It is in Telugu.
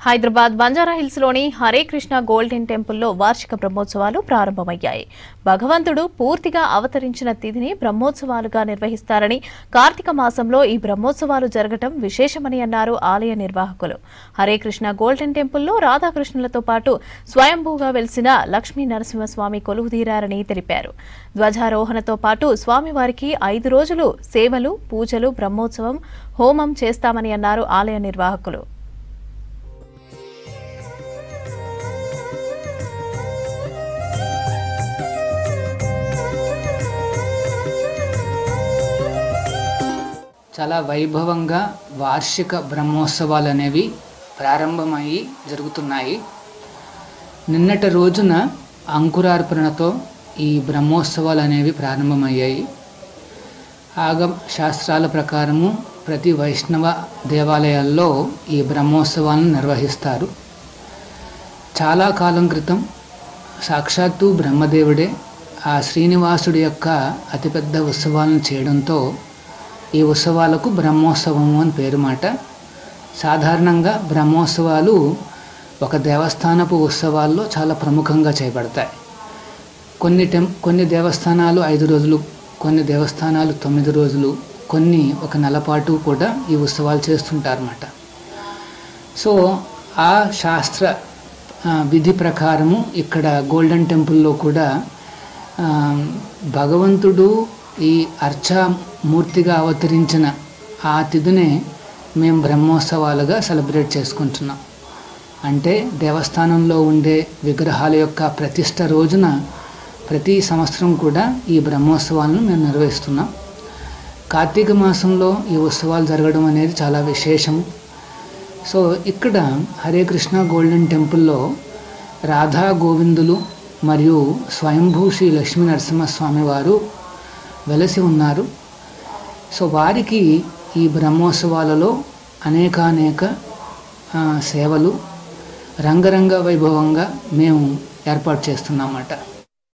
హైదరాబాద్ బంజారాహిల్స్ లోని హరే కృష్ణ గోల్డెన్ టెంపుల్లో వార్షిక బ్రహ్మోత్సవాలు ప్రారంభమయ్యాయి. భగవంతుడు పూర్తిగా అవతరించిన తిథిని బ్రహ్మోత్సవాలుగా నిర్వహిస్తారని, కార్తీక మాసంలో ఈ బ్రహ్మోత్సవాలు జరగటం విశేషమని అన్నారు ఆలయ నిర్వాహకులు. హరే కృష్ణ గోల్డెన్ టెంపుల్లో రాధాకృష్ణులతో పాటు స్వయంభూగా వెలిసిన లక్ష్మీ నరసింహస్వామి కొలువుదీరారని తెలిపారు. ధ్వజారోహణతో పాటు స్వామివారికి 5 రోజులు సేవలు, పూజలు, బ్రహ్మోత్సవం, హోమం చేస్తామని అన్నారు ఆలయ నిర్వాహకులు. చాలా వైభవంగా వార్షిక బ్రహ్మోత్సవాలు అనేవి ప్రారంభమయ్యి జరుగుతున్నాయి. నిన్నటి రోజున అంకురార్పణతో ఈ బ్రహ్మోత్సవాలు అనేవి ప్రారంభమయ్యాయి. ఆగమ శాస్త్రాల ప్రకారము ప్రతి వైష్ణవ దేవాలయాల్లో ఈ బ్రహ్మోత్సవాలను నిర్వహిస్తారు. చాలా కాలం క్రితం సాక్షాత్తు బ్రహ్మదేవుడే ఆ శ్రీనివాసుడి యొక్క అతిపెద్ద ఉత్సవాలను చేయడంతో ఈ ఉత్సవాలకు బ్రహ్మోత్సవము అని పేరు మాట. సాధారణంగా బ్రహ్మోత్సవాలు ఒక దేవస్థానపు ఉత్సవాల్లో చాలా ప్రముఖంగా చేయబడతాయి. కొన్ని దేవస్థానాలు 5 రోజులు, కొన్ని దేవస్థానాలు 9 రోజులు, కొన్ని ఒక నెల పాటు కూడా ఈ ఉత్సవాలు చేస్తుంటారన్నమాట. సో ఆ శాస్త్ర విధి ప్రకారము ఇక్కడ గోల్డెన్ టెంపుల్లో కూడా భగవంతుడు ఈ అర్చామూర్తిగా అవతరించిన ఆ తిథినే మేము బ్రహ్మోత్సవాలుగా సెలబ్రేట్ చేసుకుంటున్నాం. అంటే దేవస్థానంలో ఉండే విగ్రహాల యొక్క ప్రతిష్ఠ రోజున ప్రతి సంవత్సరం కూడా ఈ బ్రహ్మోత్సవాలను మేము నిర్వహిస్తున్నాం. కార్తీక మాసంలో ఈ ఉత్సవాలు జరగడం అనేది చాలా విశేషము. సో ఇక్కడ హరే కృష్ణ గోల్డెన్ టెంపుల్లో రాధా గోవిందులు మరియు స్వయంభూ శ్రీ లక్ష్మీ నరసింహస్వామి వారు వెలసి ఉన్నారు. సో వారికి ఈ బ్రహ్మోత్సవాలలో అనేక సేవలు రంగరంగ వైభవంగా మేము ఏర్పాటు చేస్తున్నామన్నమాట.